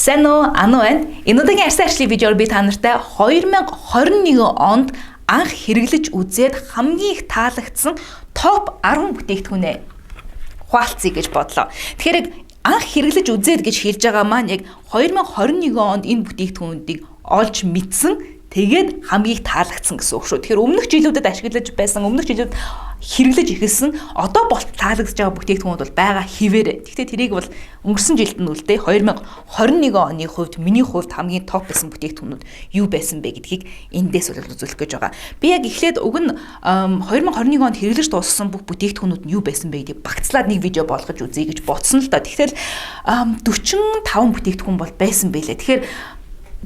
Сайн уу? Anu байна. Энэ удаагийн арьсан арчлын видеоор би та нартай 2021 онд анх хэрэглэж үзээд хамгийн их таалагдсан топ 10 бүтээгдэхүүнээ хуваалцъя гэж бодлоо. Тэгэхээр анх хэрэглэж үзээд гэж хэлж байгаа маань яг 2021 онд энэ бүтээгдэхүүнүүдийг олж мэдсэн, тэгээд хамгийн их таалагдсан гэсэн үг шүү. Тэгэхээр өмнөх жилүүдэд ашиглаж байсан, өмнөх жилүүд хэрэглэж эхэлсэн, одоо болт таалагдж байгаа бүтээгдэхүүнүүд бол байгаа хിവэр. Гэхдээ тэрийг бол өнгөрсөн жилд нь үлдээ 2021 оны хувьд миний хувьд хамгийн топ байсан бүтээгдэхүүнүүд юу байсан бэ гэдгийг эндээс бол үзүүлэх гэж байгаа. Би яг эхлээд уг нь 2021 онд хэрэглэж дууссан бүх бүтээгдэхүүнүүд нь юу байсан бэ гэдгийг багцлаад нэг видео болгож үзье гэж бодсон л доо. Тэгэхээр 45 бүтээгдэхүүн бол байсан байлээ. Тэгэхээр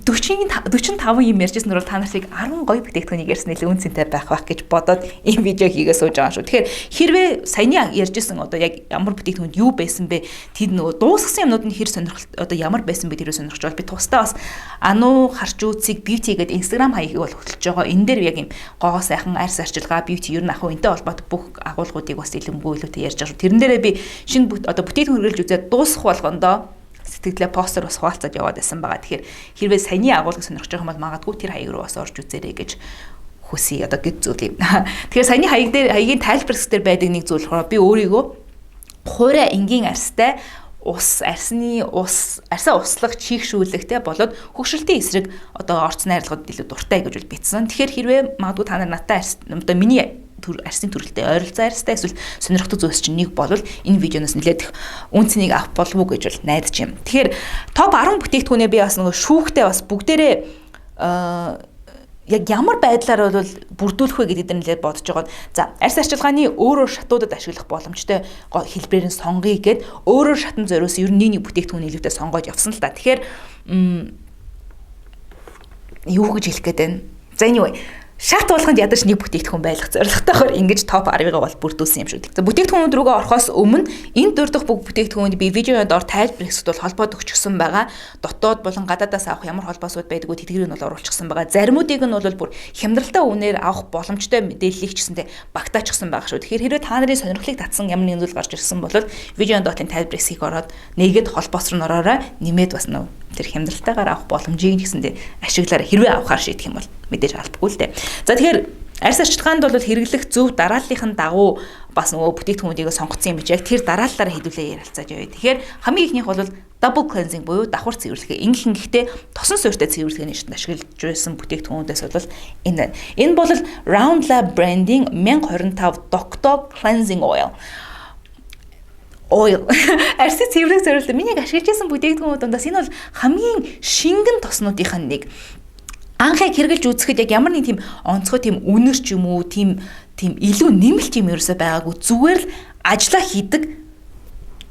45 юм ярьжсэн нь бол та нарыг 10 гоё бүтээгдэхүүнийг ярьсан нэлээд үнцэнтэй байх гэж бодоод энэ видео хийгээ сууж байгаа шүү. Тэгэхээр хэрвээ саяны ярьжсэн одоо яг ямар бүтээгдэхүүнд юу байсан бэ? Тэд нөгөө дуусгасан юмнууд нь хэр сонирхолтой одоо ямар байсан бэ тэрөө сонирхож бол би тусдаа бас Anu харж үүсийг beauty гэдэг Instagram хаягийг бол хөтлөж байгаа. Энэ дээр яг юм гоо сайхан арьс арчилгаа beauty ер нь ах үнтэй холбоотой бүх агуулгуудыг бас илэмгүүлэлтэй ярьж байгаа шүү. Тэрэн дээрээ би шинэ одоо бүтээгдэхүүн хэрэглэж үзээд дуусах болгондоо сэтгэлээ постэр бас хуваалцаад яваад байсан байгаа. Тэгэхээр хэрвээ саяны агуулгыг сонирхож байгаа юм бол магадгүй тэр хаяг руу бас орж үзээрэй гэж хүсье. Одоо гэд зүйл юм. Тэгэхээр саяны хаягийн тайлбар хэсгээр байдаг нэг зүйл болохоор би өөрийгөө хуурай энгийн арьстай арьсаа услах, чийгшүүлэхтэй болоод хөгшрөлтийн эсрэг одоо орц найрлагууд илүү дуртай гэж бичсэн. Тэгэхээр хэрвээ магадгүй та нар надтай одоо миний арьсны төрөлтэй ойролцоо арьстай эсвэл сонирхдаг зүйлс чинь нэг болвол энэ видеоноос нэлээд үнцнийг авах болов уу гэж бол найдаж юм. Тэгэхээр топ 10 бүтээгдэхүүнээ би бас нөгөө шүүхтэй бас бүгдээрээ яг ямар байдлаар бол бүрдүүлэх вэ гэдэг дээр нэлээд бодож байгаа. За, арьс арчилгааны өөрөөр шатуудад ашиглах боломжтой хэлбэрийн сонгоё гэд өөрөөр шатан зориулс ер нь нэг бүтээгдэхүүн илүүтэй сонгоод явсан л та. Тэгэхээр юу гэж хэлэх гээд байна. За anyway, шат болгонд ядаж нэг бүтээгдэхүүн байлгах зорилготойгоор ингэж топ 10-ыг бол бүрдүүлсэн юм шүү. За, бүтээгдэхүүнүүд рүүгээ орохоос өмнө энэ дурдах бүх бүтээгдэхүүнд би видеонд ор тайлбар хэсэгт бол холбоод өгчихсөн байгаа. Дотоод болон гадаадаас авах ямар холбоосууд байдггүй тэдгэрийг нь бол оруулчихсан байгаа. Заримуудыг нь бол бүр хямдралтай үнээр авах боломжтой мэдээллийг ч гэсэндээ багтаачихсан байгаа шүү. Тэгэхээр хэрвээ та нарын сонирхлыг татсан ямар нэгэн зүйл гарч ирсэн бол видеонд дотлын тайлбар хэсгийг ороод нэгэд холбоос руу ороорой. Нэмээд бас нөө тэр хямдралтайгаар авах боломжийг гэсэндээ ашиглаарай. Хэрвээ авахар шийдэх юм бол мэдээж албагүй л дээ. За тэгэхээр арьс арчилгаанд бол хэрэглэх зөв дарааллын дагуу бас нөгөө бүтээгдэхүүнүүдийг сонгоцсон юм биш. Яг тэр дарааллаараа хэдүүлээ ярилцааж явъя. Тэгэхээр хамгийн ихнийх бол double cleansing буюу давхар цэвэрлэгээ. Ингэхдээ тосон суурьтай цэвэрлэгээний шатнд ашиглаж байсан бүтээгдэхүүнүүдээс бол энэ. Энэ бол Round Lab branding 1025 Doctor Cleansing Oil. Арьсыг цэвэрлэх зорилготой миний ашиглаж байсан бүтээгдэхүүнүүд дундаас энэ бол хамгийн шингэн тоснуудынх нь нэг. Анхыг хэрэглэж үзэхэд яг ямар нэг тийм онцгой тийм үнэр ч юм уу тийм илүү нэмэлт юм ерөөсөй байгаагүй зүгээр л ажиллаа хийдэг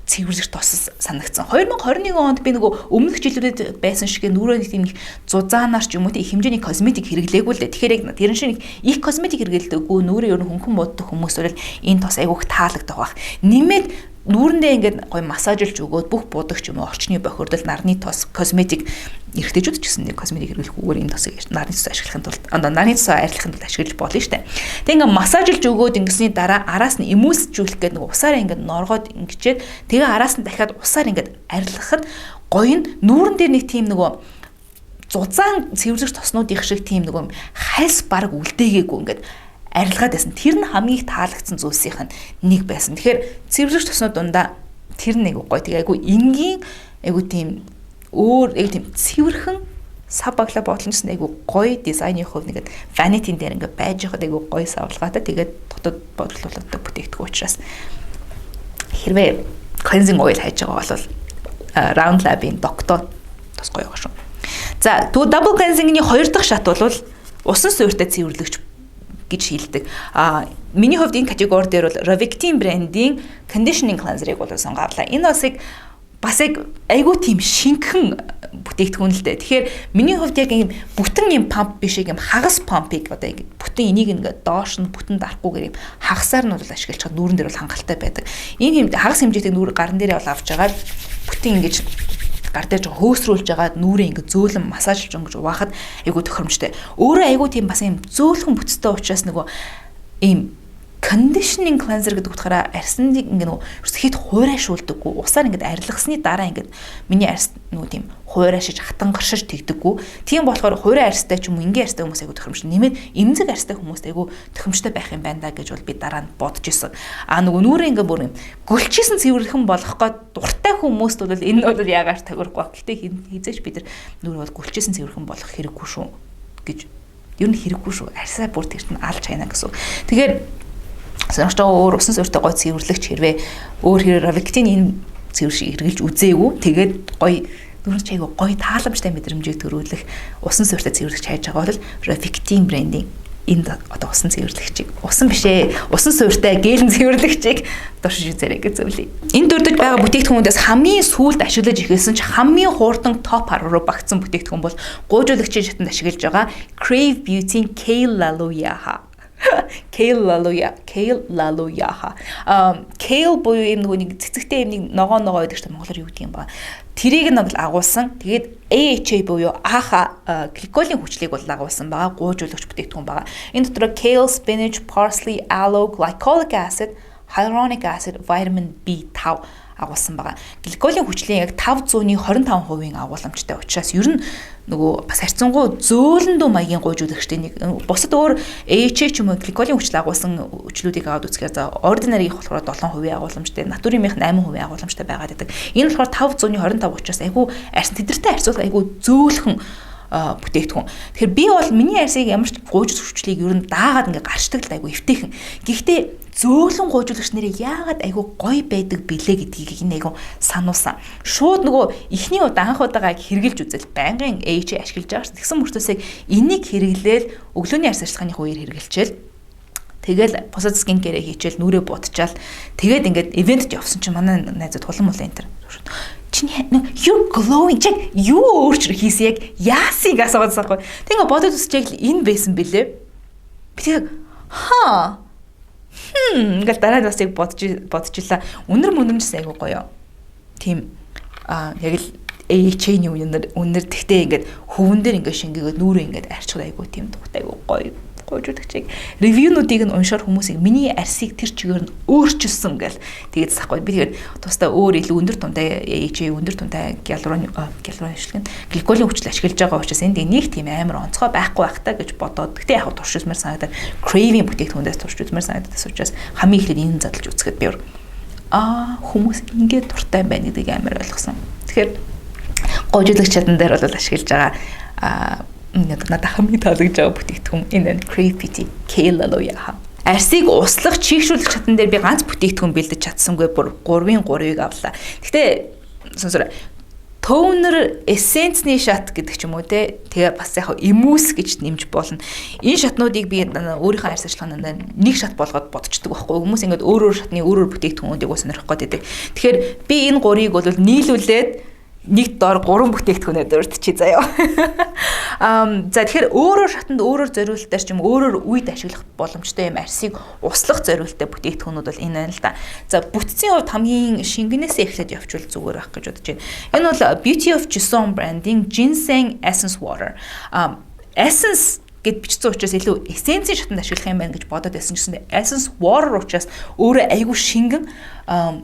цэвэрлэгч тос санагдсан. 2021 онд би нөгөө өмнөх жилүүдэд байсан шиг нүрээ нэг тийм зузаанаар ч юм уу тийм хэмжээний косметик хэрэглээгүй л дээ. Тэгэхээр яг тэр шиг их косметик хэрэглэдэггүй нүрээ ер нь хөнгөн боддог хүмүүс бол энэ тос айгүйх таалагдах байх. Нэмээд нүүрэндээ ингээд гоё массажлж өгөөд бүх будагч юм уу орчны бохирдол нарны тос косметик эрэгтэйчүүд ч гэсэн нэг косметик хэрэглэхгүйгээр энэ тосыг нарны тос ашиглахын тулд нарны тосоо арилгахын тулд ашиглаж болно шүү дээ. Тэг ингээд массажлж өгөөд ингэсний дараа араас нь эмүүлсжүүлэх гэдэг нэг усаар ингээд норгоод ингэчээд тэгээ араас нь дахиад усаар ингээд арилгахад гоё нь нүүрэн дээр нэг тийм нөгөө зузаан цэвэрлэгч тоснуудын шиг тийм нөгөө хальс баг үлдээгээгүй ингээд арилгаад байсан. Тэр нь хамгийн их таалагдсан зүйлсийн нэг байсан. Тэгэхээр цэвэрлэгч тоснууд дундаа тэр нэг гоё тэгээ айгу энгийн айгу тийм өөр яг тийм цэвэрхэн сав баглаа бодлончсон айгу гоё дизайны хувь нэгэд vanity дээр ингээ байж байхад айгу гоё савлгаатай тэгээд дотоод бодлуулалттай бүтээгдэхүүн учраас хэрвээ cleansing oil хайж байгаа бол Round Lab-ийн Doctor тос гоё байгаа шүү. За тэгвэл double cleansing-ийн 2 дахь шат бол усан суурьтай цэвэрлэгч гэж хэлдэг. Миний хувьд энэ категори дээр бол Rovectin брендийн conditioning cleanser-ыг бол сонгоавлаа. Энэ бас яг айгүй тийм шинхэн бүтээгдэхүүн л дээ. Тэгэхээр миний хувьд яг ийм бүтэн ийм памп биш юм хагас пампыг одоо ингэ бүтэн энийг ингээд доош нь бүтэн дарахгүйгээр ийм хагасаар нь бол ашиглаж чад нүүрэн дээр бол хангалттай байдаг. Энэ хагас хэмжээтэй нүүр гарн дээрээ бол авч жагаад бүтэн ингэж гар дээр жоо хөөсрүүлж жагаад нүрээ ингэ зөөлөн массажлж өнгөж угаахад айгүй тохиромжтой. Өөрөө айгүй тийм бас ийм зөөлхөн бүтцтэй учраас нөгөө ийм conditioning cleanser гэдэг утгаараа арсныг ингээ нөгөө хэд хуурайшуулдаггүй. Усаар ингээ арилгасны дараа ингээ миний арс нөгөө тийм хуурайшиж хатангаршиж тэгдэггүй. Тийм болохоор хуурай арстай ч юм уу ингээ арстай хүмүүс айгу тохиромжтой. Нэмээд эмзэг арстай хүмүүс айгу тохиромжтой байх юм байна да гэж бол би дараа нь бодож исэн. Нөгөө нүрээ ингээ бүр гөлчсэн цэвэрлэхэн болох гээд дуртай хүмүүст бол энэ бол яагаар тохирохгүй. Гэхдээ хизээч бид нар нүрээ бол гөлчсэн цэвэрлэхэн болох хэрэггүй шүү гэж. Ер нь хэрэггүй шүү. Арсаа бүр тэрт нь алж хайна гэсэн. Тэгэхээр сонирхож байгаа өөр усан суурьтай гой цэвэрлэгч хэрвээ өөр хэрэг Ravictin энэ цэвэр шиг эргэлж үзээгүй. Тэгээд гой нүрэн чайг гой тааламжтай мэдрэмжийг төрүүлэх усан суурьтай цэвэрлэгч хайж байгаа бол Ravictin брендийн энэ одоо усан цэвэрлэгчийг усан бишээ усан суурьтай гелэн цэвэрлэгчийг дуршиж үзээрэй гэж зөвлөе. Энэ дурдж байгаа бүтээгдэхүүнээс хамгийн сүүлд ашиглаж ихэлсэн ч хамгийн хуурдан топ 10 руу багтсан бүтээгдэхүүн бол гуйжуулагчийн шатанд ашиглаж байгаа Crave Beauty Kale Laloyaha. Kale Laloyaha. Kale буюу энэ нэг цэцэгтэй нэг ногоо байдаг ч монголоор юу гэдэг юм ба. Тэрийг нэг агуулсан. Тэгээд AHA буюу аха гликолин хүчлийг бол агуулсан байгаа. Гуйжуулагч бүтээгдэхүүн байгаа. Энэ дотор kale, spinach, parsley, aloe, glycolic acid, hyaluronic acid, vitamin B5 агуулсан байгаа. Гликолин хүчлийн яг 525% агууламжтай учраас ер нь нөгөө бас харьцангуй зөөлөндөө маягийн гуйжуулагчтай нэг бусад өөр AHA ч юм уу гликолин хүчил агуулсан хүчлүүдийг аваад үзэхээр за ordinary-ийг болохоор 7% агууламжтай, натурымийнх 8% агууламжтай байгаад байдаг. Энэ болохоор 525 учраас айгүй арьс тэдэртэй харьцуулах айгүй зөөлхөн бүтээгдэхүүн. Тэгэхээр би бол миний арьсыг ямар ч гуйжуулагч хүчлийг ер нь даагаад ингээ гарчдаг л айгүй эвтэйхэн. Гэхдээ зөөлөн гуйжуулагч нэрээ яагаад айгүй гоё байдаг бэлээ гэдгийг энэ айгүй сануулсан. Шууд нөгөө ихний удаа анх удаага хэрглэж үзэл байнгын AHA ашиглаж байгаа ш. Тэгсэн мөртөөсөө энийг хэрэглээл өглөөний арьс ажиллагааны үеэр хэрэглэжэл тэгэл бусад скин кэрэ хийчихэл нүрээ будчихал тэгээд ингээд ивентэд явсан чинь манай найзууд хулан мулын энэ төр чиний you glowing check юу өөрчрө хийсэн яг яасыг асуугаад байгаа. Тэгээ бодоод үзчихэл энэ байсан бэлээ. Би тэг ингээл дараа нь бас яг бодчихлаа. Үнэр мөнөмжсэн айгуу гоё. Тийм яг л AHA-ний үнэр тэгтээ ингээд хөвөн дээр ингээд шингээгээд нүрээ ингээд арчгаад айгуу тийм тухтай айгуу гоё гуйжуулагчийг ревюнуудыг нь уншаар хүмүүсийг миний арсыг тэр чигээр нь өөрчилсөн гэл тэгээд сахгүй би тэгээд тусдаа өөр илүү өндөр тунтай AHA өндөр тунтай гиалурон шилгэн гликолин хүчил ашиглаж байгаа учраас энд нэг тийм амар онцгой байхгүй байх та гэж бодоод гэтээ яг туршилмаар санагдаад Crave бүтээгдэхүүнээс туршилмаар санагдаад учраас хамгийн ихээр энэ задлж үзэхэд би хүмүүс ингээд дуртай байна гэдгийг амар ойлгосон. Тэгэхээр гуйжуулагч чадан дээр бол ашиглаж байгаа надад хамгийн таалагдж байгаа бүтээгдэхүүн энэ Crave Beauty Kale Laloyaha. Арсыг услах чийгшүүлэх чадан дээр би ганц бүтээгдэхүүн бэлдэж чадсангүй бүр 3-3-ыг авлаа. Гэхдээ сонсоор toner essence-ний шат гэдэг ч юм уу те тэгээ бас яг эмүүс гэж нэмж болно. Энэ шатнуудыг би өөрийнхөө арьс ажиллагаанд нэг шат болгоод бодчихдог байхгүй. Хүмүүс ингээд өөр шатны өөр бүтээгдэхүүнүүдийг сонирхох гээд байдаг. Тэгэхээр би энэ 3-ыг бол нийлүүлээд нэг дор 3 бүтээгдэхүүнээр дурдчих заяа. За тэгэхээр өөрөөр шатанд өөрөөр зориулалтаар ч юм өөрөөр үед ашиглах боломжтой юм арсыг услах зориулалттай бүтээгдэхүүнүүд бол энэ байна л да. За бүтцийн хувьд хамгийн шингэнээсээ эхлээд явуул зүгээр байх гэж бодож байна. Энэ бол Beauty of Joseon branding Ginseng Essence Water. Essence гэд бичсэн учраас илүү эссенцийн шатанд ашиглах юм байна гэж бодоод байсан гэсэн. Essence Water учраас өөрөө айгүй шингэн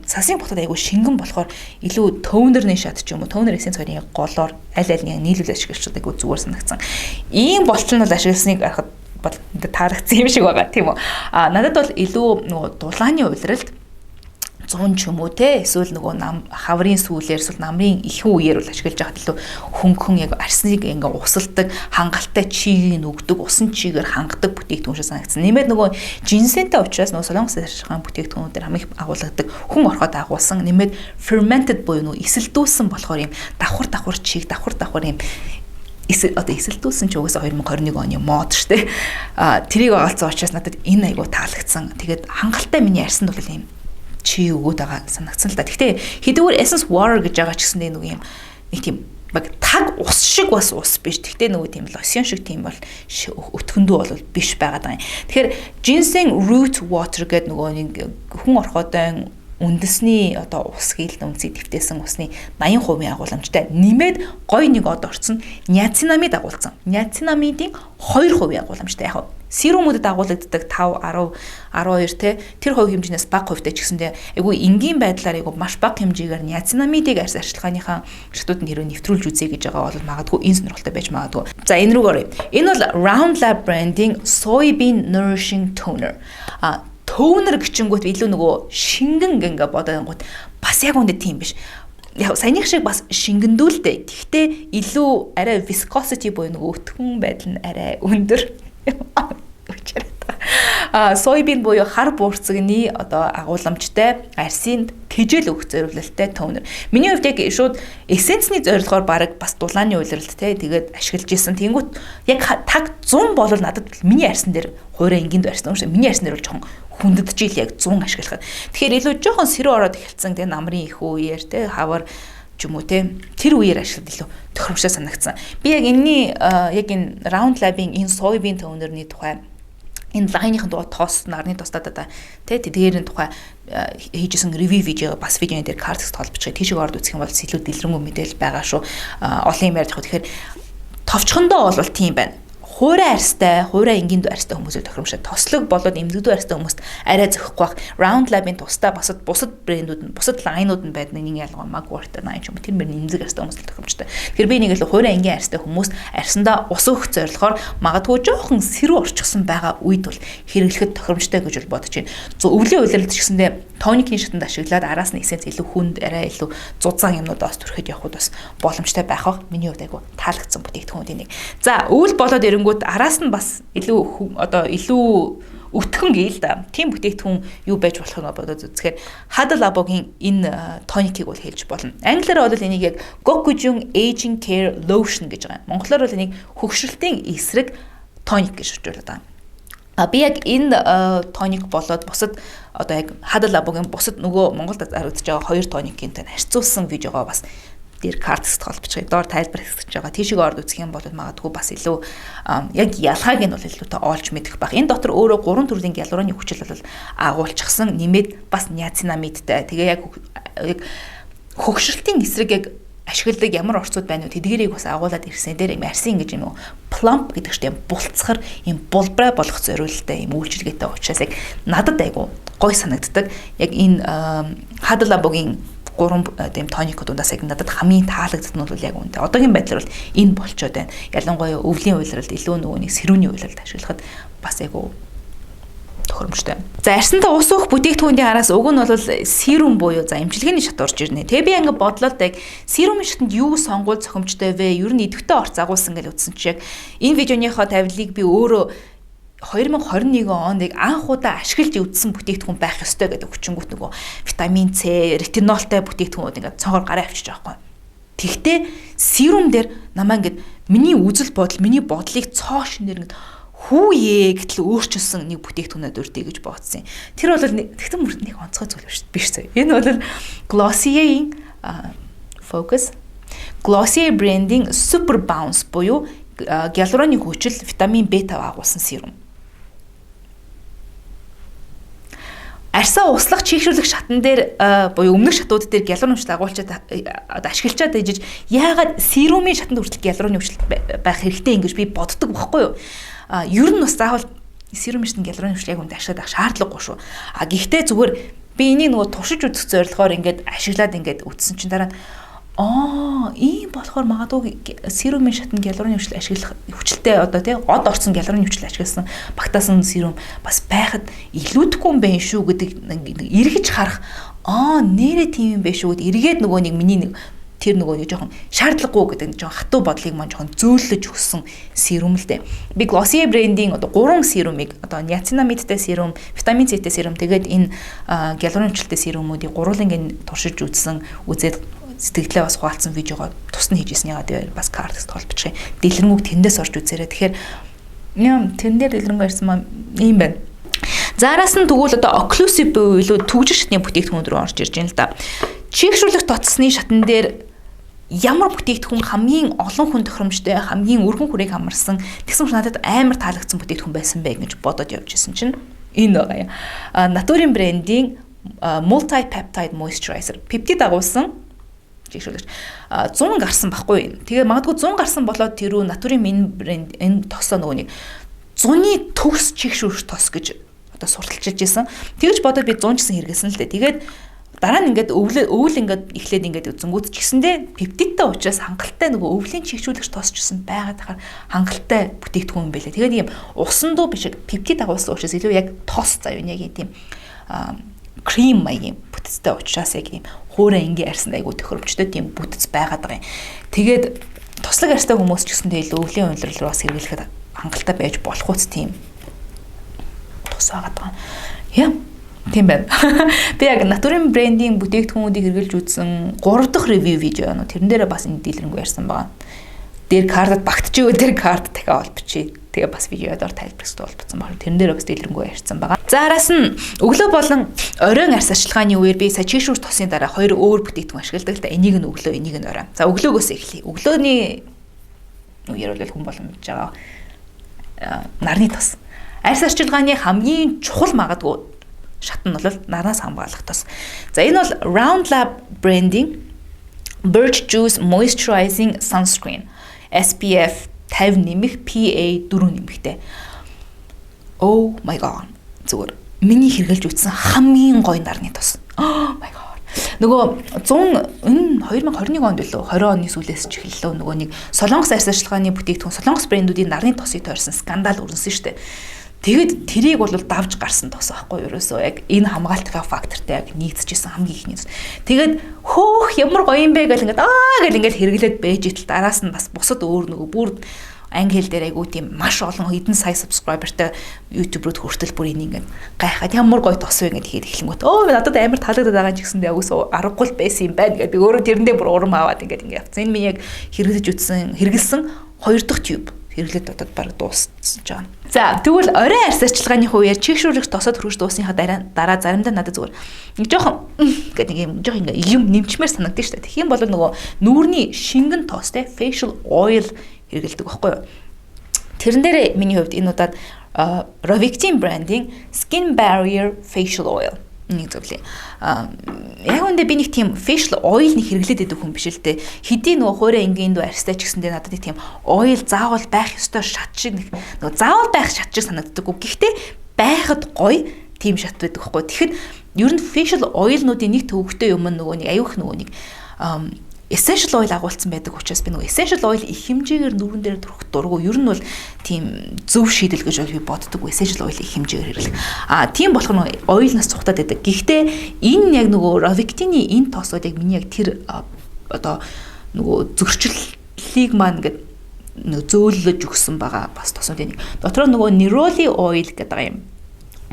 цасын ботод айгүй шингэн болохоор илүү toner-ний шат ч юм уу toner essence хоёрын голоор аль аль нийлүүл ашиглаж айгүй зүгээр санагдсан. Ийм болчин бол ашигласныг харахад бол таарагдсан юм шиг байгаа тийм үү. Надад бол илүү нөгөө дулааны уйлралд 100 ч юм уу те эсвэл нөгөө нам хаврын сүүлээр эсвэл намрын ихэнх үеэр бол ашиглаж байхад илүү хөнгөн яг арсныг ингээ усалдаг хангалттай чийг нөгдөг усан чигээр хангадаг бүтээгдэхүүн шиг санагдсан. Нэмээд нөгөө жинсэнтэй учраас нөгөө солонгос ашиглах бүтээгдэхүүнүүдээр хамгийн их агуулгадаг хүн ороход агуулсан. Нэмээд fermented буюу нөгөө эсэлдүүлсэн болохоор юм давхар чиг давхар юм эсэлдүүлсэн ч угаасаа 2021 оны мод штэ. Тэрийг оолцсон учраас надад энэ айгуу таалагдсан. Тэгээд хангалттай миний арсанд бол юм чи өгөөд байгаа санагдсан л да. Гэхдээ хэдүүгээр essence water гэж байгаа ч гэсэн нэг юм нэг тийм баг таг ус шиг бас ус биш. Гэхдээ нөгөө тийм лосьон шиг тийм бол өтгөндөө бол биш байгаад байгаа юм. Тэгэхээр ginseng root water гэдэг нөгөө нэг хүн орхойдоо үндэсний одоо ус хийлд үнцийг дэвтээсэн усны 80% агууламжтай нэмээд гой нэг од орцсон ниацинамид агуулсан. Ниацинамидын 2% агууламжтай яг серумүүдэд агуулдаг 5, 10, 12 те тэр хувь хэмжээс бага хувьтай ч гэсэндээ айгүй энгийн байдлаар айгүй маш бага хэмжээгээр ниацинамидыг арчилгааныхаа шатууданд хэрвээ нэвтрүүлж үзье гэж байгаа бол магадгүй энэ сонирхолтой байж магадгүй. За энэ рүү оръё. Энэ бол Round Lab branding soybean nourishing toner. Toner гिचэнгүүт илүү нөгөө шингэн ингээ бодонгууд бас яг үндэ тийм биш. Яг саяных шиг бас шингэндүүлдэ. Гэхдээ илүү арай viscosity буюу нөгөө өтгөн байдал нь арай өндөр. Soybean буюу хар буурцагны одоо агуулмжтай арсынд тэжээл өгөх зорилттой тонер. Миний хувьд яг шууд эссенцний зорилгоор баг бас дулааны уйлралт те тэгээд ашиглаж исэн. Тэнгүүт яг таг 100 болол надад миний арсан дээр хуурай энгинд барьсан юм шиг. Миний арсан дээр бол жоохон хүндэж ил яг 100 ашиглахад. Тэгэхээр илүү жоохон сэрүү ороод эхэлсэн те намрын их үеэр те хавар ч юм уу те тэр үеэр ашиглаад илүү тохиромжтой санагдсан. Би яг энэний яг энэ Round Lab-ийн энэ soybean toner-ны тухай энэ лайныхын тухай тоос нарны тостаа та тэдгээрийн тухай хийжсэн ревю видео бас видеоны дээр картекс толбочих. Тийшээ орд үзэх юм бол илүү дэлгэрэнгүй мэдээлэл байгаа шүү. Олон юм ярьж байгаа. Тэгэхээр товчхондоо бол тийм байна. Хуурай арьстай, хуурай энгинд арьстай хүмүүсээр тохиромжтой. Тослог болоод эмзэгдүү арьстай хүмүүст арай зөхгүй бах. Round Lab-ийн тусдаа бусад брэндүүд нь, бусад лайнууд нь байдаг нэг ялгаа Magwater 9 ч юм уу тэр мөр эмзэг арьстай хүмүүст тохиромжтой. Тэгэхээр би нэг л хуурай энгийн арьстай хүмүүс арьсандаа ус өгөх зорилгоор магадгүй жоохон сэрүү орчихсон байгаа үед бол хэрэглэхэд тохиромжтой гэж бодож байна. Өвлийн уйлралт ч гэсэндээ тоникийн шатанд ашиглаад араас нь эссенц илүү хүнд, арай илүү зузаан юмнуудаас төрөхөд явхад бас боломжтой байх бах. Миний хувьд айгу таалагдсан бүтээгдэхүүнүүдийн нэг. За өвөл болоод ирэнгүүт араас нь бас илүү одоо илүү өтгөн гээл да. Тим бүтээгдэхүүн юу байж болох нь бодоод үзэхээр Huda Lab-гийн энэ тоникийг бол хэлж болно. Англиар бол энийг яг Gokujung Aging Care Lotion гэж байгаа. Монголоор бол энийг хөгшрөлтийн эсрэг тоник гэж орчуулдаг. Би яг энэ тоник болоод бусад одоо яг Huda Lab-гийн бусад нөгөө Монголд хариуцж байгаа 2 тоникийн тань харьцуулсан видеогоо бас дээр картекст толбочих. Доор тайлбар хийгдэж байгаа. Тийшээ орд үзэх юм бол магадгүй бас илүү яг ялгааг нь бол илүү та олж мэдэх байх. Энэ дотор өөрөө 3 төрлийн гиалураны хүчил бол агуулчихсан нэмээд бас ниацинамидтай. Тэгээ яг хөгшрөлтийн эсрэг яг ашигладаг ямар орцууд байна вэ? Тэдгэрийг бас агуулад ирсэн дээр юм арсын гэж юм уу? Plump гэдэг чинь булцахар юм булбраа болгох зориулалтай юм үйлчилгээтэй учраас яг надад айгу гой санагддаг. Яг энэ Huda Lab-гийн 3 тийм тоникууд ундаас яг надад хамгийн таалагдсан нь бол яг үнэ. Одоогийн байдлаар бол энэ болчоод байна. Ялангуяа өвлийн уйлралд илүү нөгөө нэг сэрүүний уйлралд ашиглахад бас айгу тохиромжтой. За арсантай ус уух бүтээгдэхүүний араас уг нь бол серум буюу за эмчилгээний шат орж ирнэ. Тэгээ би ингээ бодлоо яг серумын шатанд юу сонгуул зохимжтой вэ? Ер нь идэвхтэй орц агуулсан гэж үзсэн чи яг энэ видеоныхоо тавилыг би өөрөө 2021 онд анх удаа ашиглаж үзсэн бүтээгдэхүүн байх ёстой гэдэг хүчингүүт нөгөө витамин С, ретинолтой бүтээгдэхүүнүүд ингээд цонхоор гараа авчиж байгаа юм. Тэгтээ серум дээр намаа ингээд миний үзэл бодол, миний бодлыг цоо шинээр ингээд хүүе гэтэл өөрчилсөн нэг бүтээгдэхүүнүүд өрдөө гэж бодсон юм. Тэр бол тэгтэн мөрд нэг онцгой зүйл биш үү? Энэ бол Glossier-ийн Focus Glossier branding Super Bounce буюу гиалураны хүчил витамин B5 агуулсан серум. Арьсаа услах чийгшүүлэх шатан дээр буюу өмнөх шатууд дээр гиалурын хүчил агуулчаад ашиглачаад ижиж яагаад серумын шатанд хүртэл гиалурын хүчил байх хэрэгтэй ингэж би боддог байхгүй юу? Ер нь бас заавал серумын шатанд гиалурын хүчил яг үндэ ашиглаад авах шаардлагагүй шүү. Гэхдээ зүгээр би энийг нөгөө туршиж үзэх зорилгоор ингээд ашиглаад ингээд үтсэн чинь дараа ийм болохоор магадгүй серумын шатнд гиалурын хүчил ашиглах хүчилтэй одоо тий од орсон гиалурын хүчил ашигласан багтаасан серум бас байхад илүүдэхгүй юм байна шүү гэдэг эргэж харах нэрээ тийм юм байна шүү гэд эргээд нөгөө нэг миний нэг тэр нөгөө нэг жоохон шаардлагагүй гэдэг жоохон хатуу бодлыг маань жоохон зөөлөж өгсөн серум л дээ. Би Glossier branding одоо 3 серумыг одоо niacinamidтэй серум, витамин С-тэй серум тэгээд энэ гиалурын хүчилтэй серумуудыг гурван ингэ туршиж үзсэн үзээд сэтгэлээ бас хуваалцсан видеогоо тусна хийжсэн яагаад бас картекст толбочих. Дэлгэрэнгүй тэндээс орж үзээрэй. Тэгэхээр тэн дээр дэлгэрэнгүй ярьсан маа ийм байна. Заараас нь тэгвэл одоо occlusive буюу илүү түгжих шатны бүтээгдэхүүн рүү орж ирж байна л да. Чийгшүүлэх тоцсны шатан дээр ямар бүтээгдэхүүн хамгийн олон хүн тохиромжтой, хамгийн өргөн хүрээг хамарсан тэгсэн ч надад амар таалагдсан бүтээгдэхүүн байсан бэ гэж бодоод явж исэн чинь энэ байгаа юм. Nature branding multi-peptide moisturizer пептид агуулсан чийгшүүлэгч 100 гарсан байхгүй. Тэгээ магадгүй 100 гарсан болоод тэрүү Nature брэнд энэ тосоо нөгөө нэг зуны төгс чигшүүрч тос гэж одоо сурталчилж исэн. Тэгж бодоод би 100 гэсэн хэрэгэлсэн л дээ. Тэгээд дараа нь ингээд өвөл ингээд эхлээд ингээд үзэнгүүт ч гэсэндээ пептидтэй учраас хангалттай нөгөө өвлийн чигшүүлэгч тосч гэсэн байгаад хахаар хангалттай бүтээгдэхүүн юм байлаа. Тэгээд ийм усан дуу биш пептид агуулсан учраас илүү яг тос заяа яг тийм крем маягийн бүтцтэй учраас яг ийм хуурай ингийн арьсан айгуу төхөөрөмжтэй тийм бүтц байгаад байгаа юм. Тэгээд туслаг арьстай хүмүүс ч гэсэндээ илүү өвлийн ундрал руу бас хэрэглэхэд хангалттай байж болох үст тийм тус байгаад байгаа. Яа тийм байна. Би яг натурын брендинг бүтээгдэхүүнүүдийг хэрэглэж үзсэн 3 дахь ревю видео байна. Тэрэн дээрээ бас энэ дийлэрэнгүй ярьсан байгаа. Дээр картад багтчихгүй дээр карт дахиад олбчихъя. Тэгээ бас видеодоор тайлбарлах болчихсон байна. Тэрэн дээрээ бас дийлэрэнгүй ярьсан байгаа. За араас нь өглөө болон оройн арьс ашиглагын үеэр би сая чигшүүрч тосын дараа 2 өөр бүтээгдэхүүн ашигладаг л да. Энийг нь өглөө, энийг нь орой. За өглөөгөөс эхлэе. Өглөөний үеэр бол хүн болон мэдж байгаа. Нарны тос. Арьс ашиглагын хамгийн чухал магадгүй шат нь бол нараас хамгаалах тос. За энэ бол Round Lab branding Birch Juice Moisturizing Sunscreen SPF 50 нэмэх PA 4 нэмэхтэй. Oh my god. Зүгээр миний хэрэгэлж үзсэн хамгийн гоё нарны тос. Oh my god. Нөгөө 2021 онд билүү 20 оны сүүлээс ч эхэллээ нөгөө нэг Солонгос арьс ашиглагын бүтээгдэхүүн Солонгос брэндүүдийн нарны тосыг тойрсон скандал өрнөсөн шүү дээ. Тэгэд тэрийг бол давж гарсан тос байхгүй ерөөсөө яг энэ хамгаалтын фактортай яг нийцчихсэн хамгийн ихний тос. Тэгээд хөөх ямар гоё юм бэ гэл ингээд хэрэглээд байж итэл дараас нь бас бусад өөр нөгөө бүр англи хэл дээр айгуу тийм маш олон хэдэн сая subscriberтай YouTube руу хүртэл бүр энийг ингээд гайхаад ямар гоё тос вэ ингээд ихэд эхлэнгүүт надад амар таалагдаад байгаа ч гэсэндээ агуусаа аргагүй л байсан юм байна гэдэг би өөрөө тэрэндээ бүр урам аваад ингээд явцсан. Энэ миний яг хэрэгэлсэн 2 дахь tube хэрэглээд дотоод баг дууссан жаа. За тэгвэл орой арьс арчилгааны хувьд чигшүүрэгч тосоод хөрж дуусныхаа дараа заримдаа надад зүгээр нэг жоохон гэдэг нэг юм жоох ингээ юм нэмчмээр санагдаж штэ. Тэгэх юм бол нөгөө нүүрний шингэн тос те facial oil хэрэгэлдэг байхгүй юу? Тэрэн дээр миний хувьд энэ удаад Rovictin branding Skin Barrier Facial Oil нэг зөвлөе. Яг үндэ би нэг тийм facial oil нэг хэрэглээд байдаг хүн биш л дээ. Хэдий нөгөө хуурай ингийн дүү арьстай ч гэсэндээ надад нэг тийм oil заавал байх ёстой шат шиг нөгөө заавал байх шат шиг санагддаг. Гэхдээ байхад гоё тийм шат байдаг байхгүй. Тэгэхэд ер нь facial oil-нуудын нэг төвөгтэй юм нөгөө нэг аюух нөгөө нэг essential oil агуулсан байдаг учраас би нөгөө essential oil их хэмжээгээр нүрэн дээр төрөх дургу ер нь бол тийм зөв шийдэл гэж би боддог. Essential oil их хэмжээгээр хэрэглэх. Тийм болохоор нөгөө oil-наас цухтаад байдаг. Гэхдээ энэ яг нөгөө Rovictin-ийн энэ тосууд яг миний яг тэр одоо нөгөө зөрчлөлийг маань ингээд нөгөө зөөлөж өгсөн байгаа бас тосууд нэг. Дотроо нөгөө neroli oil гэдэг юм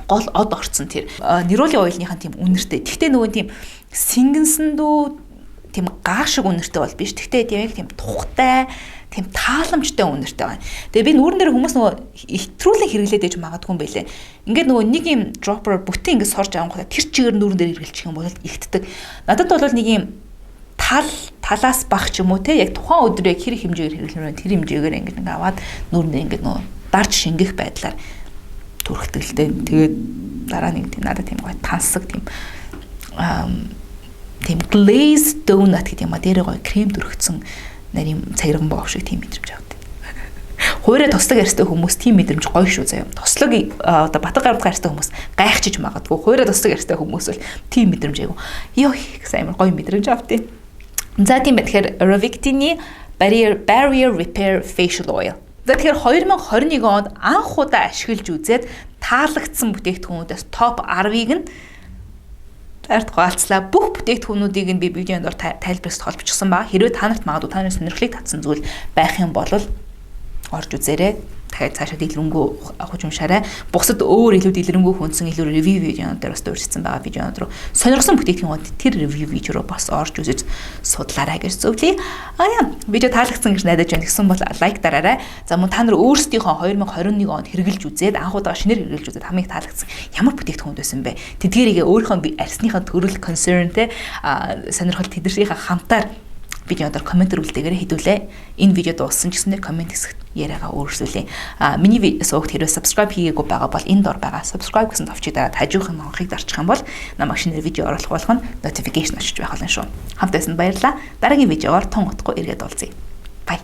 гол од орцсон тэр neroli oil-ийнхэн тийм үнэртэй. Гэхдээ нөгөө тийм сингэнсэн дүү тийм гашиг үнэртэй бол биш. Тэгтээ тийм тухтай, тийм тааламжтай үнэртэй байна. Тэгээ би нүүрэн дээр хүмүүс нөгөө ихтрүүлэн хэрэглээд ээж магадгүй юм байлээ. Ингээд нөгөө нэг юм dropper бүтэн ингээд сорж авангуудаа тэр чигээр нүүрэн дээр хэрэглэчих юм бол ихтдэг. Надад бол нэг юм талаас бах ч юм уу те яг тухайн өдөр яг хэр хэмжээгээр хэрэглэнэ тэр хэмжээгээр ингээд аваад нүүрэн дээр ингээд нөгөө дарж шингэх байдлаар түрхдэг л дээ. Тэгээд дараа нэг тийм надад тийм гоё тансаг тийм glazed donut гэдэг юм а дээр гоё крем төрөгцсөн нарийн цагирган боов шиг тийм мэдрэмж авдаг. Хуурай тослог арьстай хүмүүс тийм мэдрэмж гоё шүү заяа. Тослог одоо батга гардаг арьстай хүмүүс гайхчих магадгүй. Хуурай тослог арьстай хүмүүс бол тийм мэдрэмж айгу. Йоо гэсэн амар гоё мэдрэмж авдаг. За тийм байх. Тэгэхээр Rovictin-ийн Barrier Repair Facial Oil. За тэгэхээр 2021 онд анх удаа ашиглаж үзээд таалагдсан бүтээгдэхүүнүүдээс топ 10-ыг нь тарт гаалцлаа. Бүх бүтээгдэхүүнүүдийг нь би видеонд тайлбарлаж холбочихсон ба хэрвээ та нарт магадгүй та нарын сонирхлыг татсан зүйл байх юм бол орж үзээрэй. Дахиад цаашаа дэлгэрэнгүй хужимшаарай. Бусад өөр илүү дэлгэрэнгүй хүнсэн илүү ревю видеонууд дээр бас дурдсан байгаа видеонууд руу сонирхсан бүтээгдэхүүнүүд тэр ревю видео руу бас орж үзэж судлаарай гэж зөвлөе. Видео таалагдсан гэж найдаж байна гэсэн бол лайк дараарай. За мөн та нар өөрсдийнхөө 2021 онд хэрэгжилж үзээд анх удаа шинээр хэрэгжилж үзээд хамгийн таалагдсан ямар бүтээгдэхүүн байсан бэ? Тэдгээрийг өөрийнхөө арьсныхаа төрөл консернтэй сонирхол тэднэрийнхээ хамтаар видеодор комментэр үлдээгээрээ хэдүүлээ. Энэ видео дууссан гэсэндээ коммент хэсэгт яриагаа өөрчлүүлээ. Миний суугт хэрвээ subscribe хийгээгүй байгаа бол энэ дор байгаа subscribe гэсэн товчийг дараад хажуухан монхыг дарчих юм бол намайг шинээр видео оруулах болгоно notification очиж байх болно шүү. Хамт байсан баярлалаа. Дараагийн видеоор тун утгагүй эргээд уулзъя. Bye.